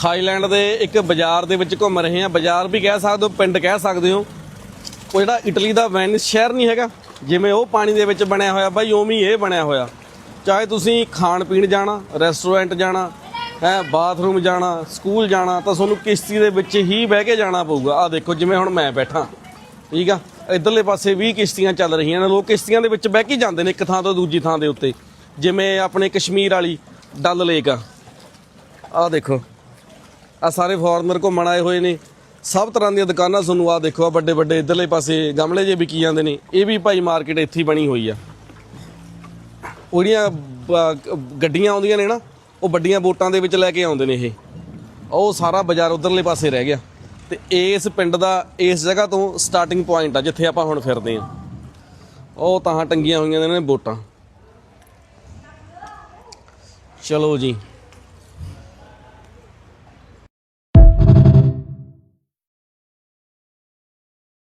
Thailand के एक बाज़ार के विच घूम रहे हैं। बाज़ार भी कह सकते हो, पिंड कह सकते हो। वो जिहड़ा इटली का वेनिस शहर नहीं हैगा, जिवें वो पानी दे विच बनिया होया बाई, उवें ही ये बनिया होया। चाहे तुसीं खाण पीण जाना, रेस्टोरेंट जाना है, बाथरूम जाना, स्कूल जाना, तो तुहानूं किश्ती दे विच ही बह के जाना पऊगा। आ देखो जिवें हुण मैं बैठा, ठीक आ, इधरले पासे 20 किश्तियां चल रही ने। लोग किश्तियां दे विच बह के जांदे ने एक थां तो दूजी थां दे उत्ते, जिवें अपने कश्मीर वाली डल लेक आ देखो, आ सारे फॉरनर घूमण आए हुए ने। सब तरह दी दुकानां तुहानूं आ देखो, बड़े बड़े इधरले पासे गमले जे विकी जांदे ने। ये भी भाई मार्केट इत्थे ही बनी हुई आ। ओहड़ियां गड्डियां आउंदियां ने ना, वो वड्डियां बोटां दे विच लैके आउंदे ने। ये ਉਹ ਸਾਰਾ ਬਾਜ਼ਾਰ ਉਧਰਲੇ ਪਾਸੇ ਰਹਿ ਗਿਆ। ਤੇ ਇਸ ਪਿੰਡ ਦਾ ਇਸ ਜਗ੍ਹਾ ਤੋਂ ਸਟਾਰਟਿੰਗ ਪੁਆਇੰਟ ਆ ਜਿੱਥੇ ਆਪਾਂ ਹੁਣ ਫਿਰਦੇ ਆ। ਉਹ ਤਾਂ ਟੰਗੀਆਂ ਹੋਈਆਂ ਨੇ ਬੋਟਾਂ। ਚਲੋ ਜੀ।